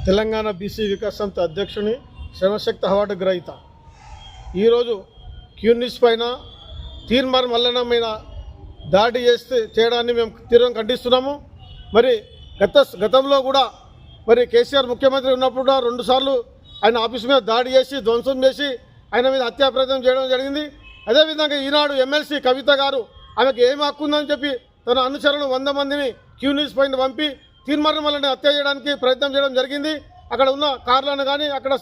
Telangana BC Vikas సమితి అధ్యక్షుని శ్రమశక్తి award గ్రహీత ఈరోజు క్యూనిస్ పైన తీర్మార్ మల్లన్న మీద దాడి చేయడాన్ని మేము తీవ్రంగా ఖండిస్తున్నాము. మరి గతంలో కూడా మరి కేసీఆర్ ముఖ్యమంత్రి ఉన్నప్పుడు కూడా 2 సార్లు ఆయన ఆఫీస్ మీద దాడి చేసి ధ్వంసం చేసి ఆయన మీద హత్యా ప్రయత్నం చేయడం జరిగింది. అదేవిధంగా ఈనాడు ఎమ్మెల్సీ కవిత గారు ఆమెకు ఏం హక్కు ఉందని చెప్పి తన అనుచరులు 100 మందిని క్యూనిస్ పైన పంపి తీర్మానం వల్ల హత్య చేయడానికి ప్రయత్నం చేయడం జరిగింది. అక్కడ ఉన్న కార్లను కానీ అక్కడ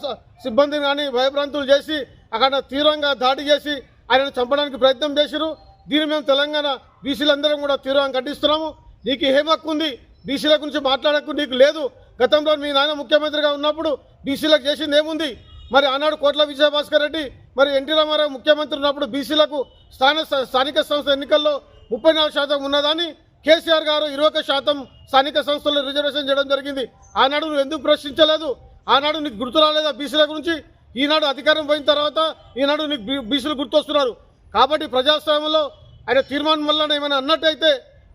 సిబ్బందిని కానీ భయభ్రాంతులు చేసి అక్కడ తీవ్రంగా దాడి చేసి ఆయనను చంపడానికి ప్రయత్నం చేశారు. దీన్ని మేము తెలంగాణ బీసీలందరం కూడా తీవ్రంగా ఖండిస్తున్నాము. నీకు ఏం హక్కు ఉంది? బీసీల గురించి మాట్లాడకు నీకు లేదు. గతంలో మీ నాయన ముఖ్యమంత్రిగా ఉన్నప్పుడు బీసీలకు చేసింది ఏముంది? మరి ఆనాడు కోట్ల విజయభాస్కర్ రెడ్డి మరి ఎన్టీ రామారావు ముఖ్యమంత్రి ఉన్నప్పుడు బీసీలకు స్థానిక సంస్థ ఎన్నికల్లో 34% ఉన్నదాన్ని కేసీఆర్ గారు 21% స్థానిక సంస్థల్లో రిజర్వేషన్ చేయడం జరిగింది. ఆనాడు నువ్వు ఎందుకు ప్రశ్నించలేదు? ఆనాడు నీకు గుర్తు రాలేదా బీసీల గురించి? ఈనాడు అధికారం పోయిన తర్వాత ఈనాడు నీకు బీసీలు గుర్తొస్తున్నారు. కాబట్టి ప్రజాస్వామ్యంలో ఆయన తీర్మానం వల్ల ఏమైనా అన్నట్టయితే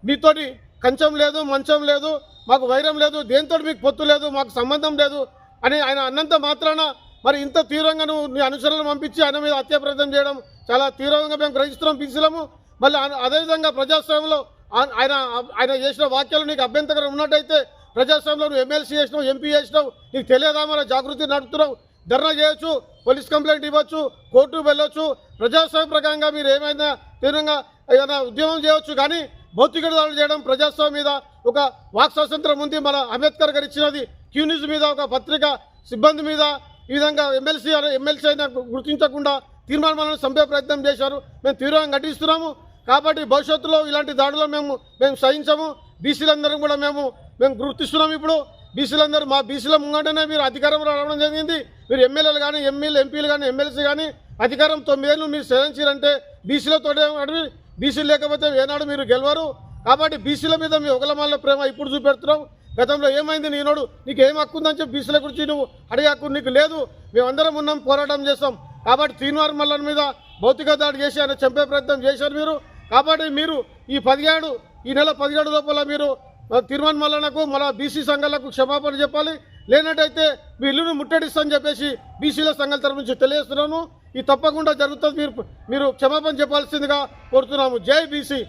మీతోటి కంచం లేదు, మంచం లేదు, మాకు వైరం లేదు, దేంతో మీకు పొత్తు లేదు, మాకు సంబంధం లేదు అని ఆయన అన్నంత మాత్రాన మరి ఇంత తీవ్రంగా నువ్వు నీ అనుచరులను పంపించి ఆయన మీద హత్యా ప్రయత్నం చేయడం చాలా తీవ్రంగా మేము గ్రహిస్తున్నాం బీసీలము. మళ్ళీ అదేవిధంగా ప్రజాస్వామ్యంలో ఆయన చేసిన వాక్యాలు నీకు అభ్యంతరం ఉన్నట్టయితే ప్రజాస్వామ్యంలో నువ్వు ఎమ్మెల్సీ చేసినావు, ఎంపీ చేసినావు, నీకు తెలియదా? మన జాగృతి నడుపుతున్నావు, ధర్నా చేయొచ్చు, పోలీస్ కంప్లైంట్ ఇవ్వచ్చు, కోర్టుకు వెళ్ళొచ్చు, ప్రజాస్వామ్య ప్రకారంగా మీరు ఏమైనా తీవ్రంగా ఏదైనా ఉద్యమం చేయవచ్చు. కానీ భౌతిక దాడులు చేయడం ప్రజాస్వామ్యం మీద ఒక వాక్ స్వాతంత్రం ఉంది. మన అంబేద్కర్ గారు ఇచ్చినది క్యూనిస్ మీద ఒక పత్రిక సిబ్బంది మీద ఈ విధంగా ఎమ్మెల్సీ అయినా గుర్తించకుండా తీర్మానాలను చంపే ప్రయత్నం చేశారు. మేము తీవ్రంగా ఖండిస్తున్నాము. కాబట్టి భవిష్యత్తులో ఇలాంటి దాడులు మేము సహించము. బీసీలందరం కూడా మేము గుర్తిస్తున్నాము. ఇప్పుడు బీసీలందరూ మా బీసీల ముంగంటనే మీరు అధికారంలో రావడం జరిగింది. మీరు ఎమ్మెల్యేలు కానీ ఎంపీలు కానీ ఎమ్మెల్సీ కానీ అధికారం 9 ఏళ్ళు మీరు సేవించారంటే బీసీలతో అడిగి బీసీలు లేకపోతే ఏనాడు మీరు గెలవరు. కాబట్టి బీసీల మీద మీ ఒకలమాల ప్రేమ ఇప్పుడు చూపెడుతున్నావు. గతంలో ఏమైంది? నీనోడు నీకు ఏం హక్కు ఉందని చెప్పి బీసీల గురించి నువ్వు అడిగే హక్కు నీకు లేదు. మేమందరం ఉన్నాం, పోరాటం చేస్తాం. కాబట్టి తీర్మానం మల్లన్న మీద భౌతిక దాడి చేసి ఆయన చంపే ప్రయత్నం చేశారు మీరు. కాబట్టి మీరు ఈ నెల 17 లోపల మీరు తీర్మానం మల్లన్నకు మన బీసీ సంఘాలకు క్షమాపణ చెప్పాలి. లేనట్టయితే మీ ఇల్లును ముట్టడిస్తామని చెప్పేసి బీసీల సంఘాల తరఫు నుంచి తెలియజేస్తున్నాను. ఇది తప్పకుండా జరుగుతుంది. మీరు క్షమాపణ చెప్పాల్సిందిగా కోరుతున్నాము. జై బీసీ.